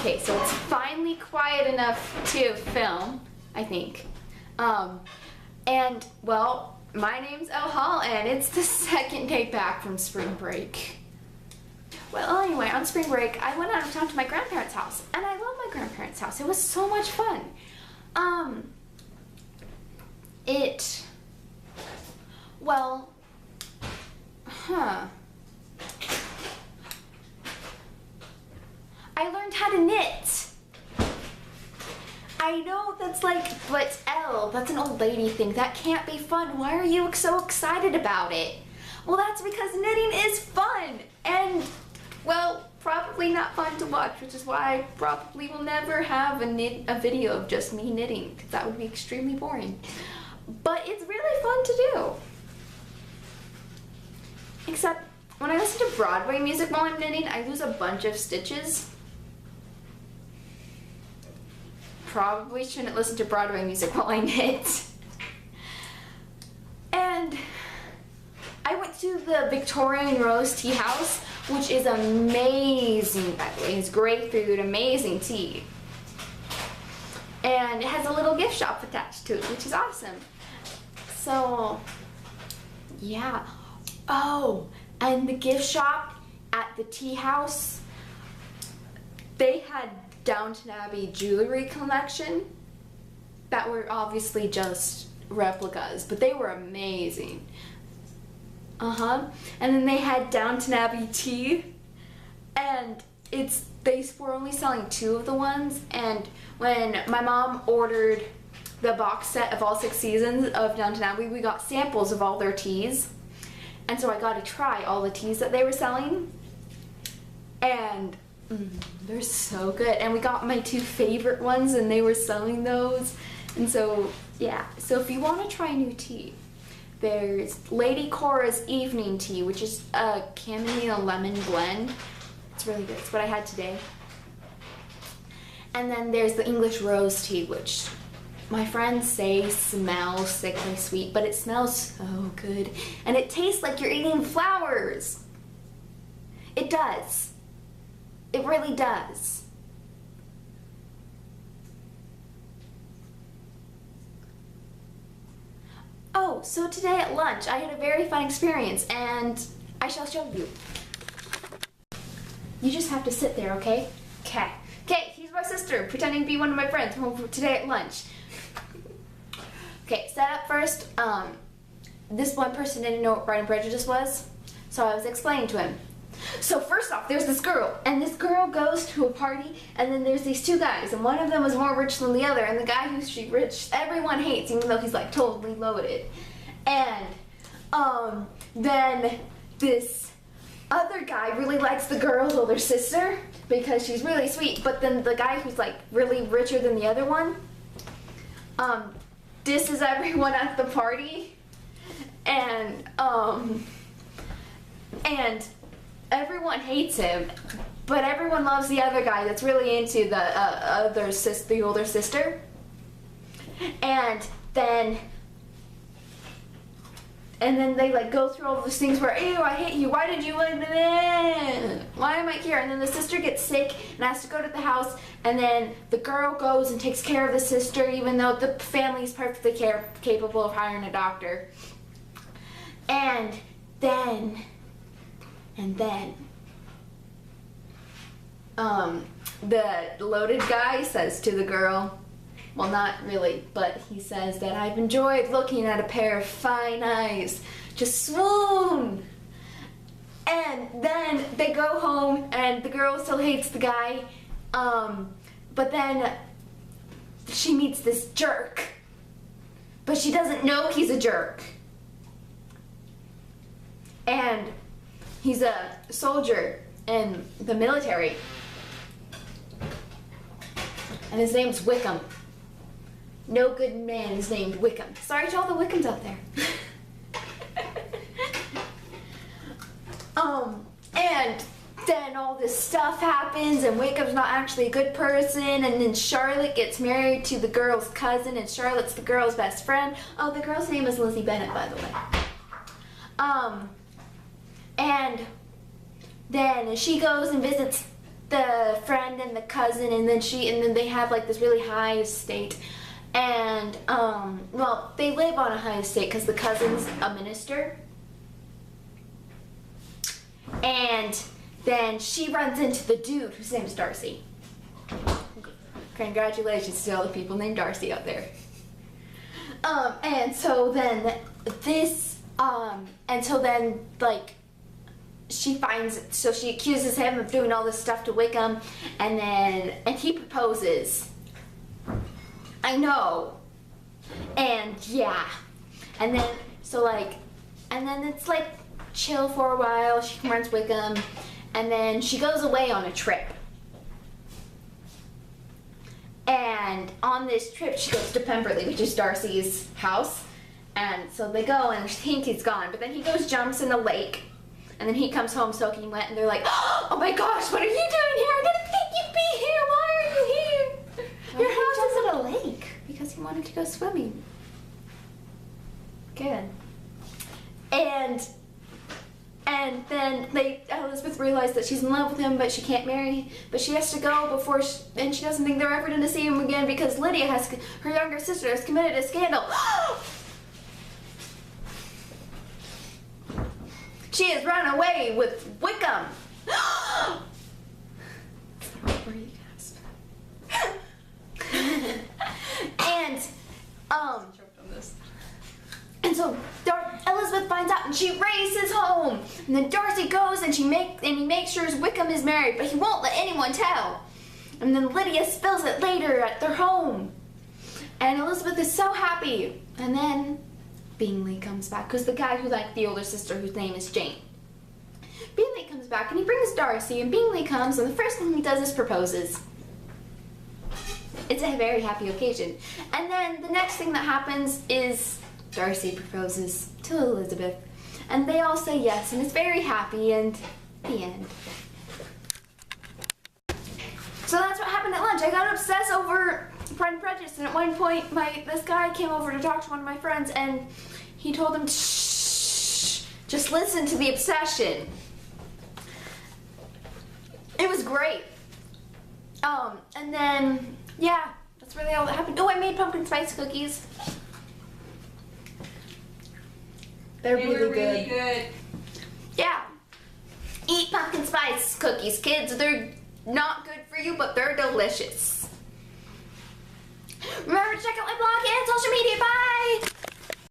Okay, so it's finally quiet enough to film, I think. And, well, my name's El Hall, and it's the second day back from spring break. Well, anyway, on spring break, I went out of town to my grandparents' house, and I love my grandparents' house. It was so much fun. I learned how to knit. I know that's like, but Elle, that's an old lady thing. That can't be fun. Why are you so excited about it? Well, that's because knitting is fun and, well, probably not fun to watch, which is why I probably will never have a video of just me knitting, because that would be extremely boring. But it's really fun to do. Except when I listen to Broadway music while I'm knitting, I lose a bunch of stitches. Probably shouldn't listen to Broadway music while I knit. And I went to the Victorian Rose Tea House, which is amazing, by the way. It's great food, amazing tea. And it has a little gift shop attached to it, which is awesome. So, yeah. Oh, and the gift shop at the tea house, they had Downton Abbey jewelry collection that were obviously just replicas, but they were amazing. And then they had Downton Abbey tea, and they were only selling 2 of the ones, and when my mom ordered the box set of all 6 seasons of Downton Abbey, we got samples of all their teas, and so I got to try all the teas that they were selling, and they're so good. And we got my 2 favorite ones, and they were selling those, and so yeah. So if you want to try new tea, there's Lady Cora's Evening Tea, which is a chamomile lemon blend. It's really good. It's what I had today. And then there's the English Rose Tea, which my friends say smells sickly sweet, but it smells so good. And it tastes like you're eating flowers. It does. It really does. Oh, so today at lunch, I had a very fun experience, and I shall show you. You just have to sit there, okay? Okay. Okay, he's my sister, pretending to be one of my friends today at lunch. Okay, set up first, this one person didn't know what Pride and Prejudice was, so I was explaining to him. So first off, there's this girl, and this girl goes to a party, and then there's these 2 guys, and one of them is more rich than the other, and the guy who's rich, everyone hates, even though he's like totally loaded. And then this other guy really likes the girl's older sister because she's really sweet, but then the guy who's like really richer than the other one disses everyone at the party, and everyone hates him, but everyone loves the other guy that's really into the older sister. And then they like go through all those things where, ew, I hate you, why did you, why am I here? And then the sister gets sick and has to go to the house, and then the girl goes and takes care of the sister, even though the family is perfectly capable of hiring a doctor. And then the loaded guy says to the girl, well, not really, but he says that I've enjoyed looking at a pair of fine eyes just swoon. And then they go home, and the girl still hates the guy, but then she meets this jerk, but she doesn't know he's a jerk. And he's a soldier in the military, and his name's Wickham. No good man is named Wickham. Sorry to all the Wickhams out there. And then all this stuff happens, and Wickham's not actually a good person, and then Charlotte gets married to the girl's cousin, and Charlotte's the girl's best friend. Oh, the girl's name is Lizzie Bennet, by the way. And then she goes and visits the friend and the cousin, and then they have like this really high estate. And well, they live on a high estate because the cousin's a minister. And then she runs into the dude whose name is Darcy. Congratulations to all the people named Darcy out there. And so then like she accuses him of doing all this stuff to Wickham, and he proposes. I know. And yeah. And then it's like chill for a while. She confronts Wickham, and then she goes away on a trip. And on this trip, she goes to Pemberley, which is Darcy's house. And so they go, and she thinks he's gone. But then he jumps in the lake. And then he comes home soaking wet, and they're like, oh my gosh, what are you doing here? I didn't think you'd be here. Why are you here? Your house is at a lake. Because he wanted to go swimming. Good. And then Elizabeth realized that she's in love with him, but she can't marry. But she has to go and she doesn't think they're ever going to see him again because Lydia her younger sister, has committed a scandal. She has run away with Wickham. Where you gasp? And so Elizabeth finds out, and she races home. And then Darcy goes, and he makes sure Wickham is married, but he won't let anyone tell. And then Lydia spills it later at their home. And Elizabeth is so happy. And then Bingley comes back, who's the guy who liked the older sister, whose name is Jane. Bingley comes back, and he brings Darcy, and Bingley comes, and the first thing he does is proposes. It's a very happy occasion. And then the next thing that happens is Darcy proposes to Elizabeth, and they all say yes, and it's very happy, and the end. So that's what happened at lunch. I got obsessed over Pride and Prejudice, and at one point, this guy came over to talk to one of my friends, and he told him, shh, just listen to the obsession. It was great. And then, yeah, that's really all that happened. Oh, I made pumpkin spice cookies. They're really good. Yeah. Eat pumpkin spice cookies, kids. They're not good for you, but they're delicious. Remember to check out my blog and social media. Bye!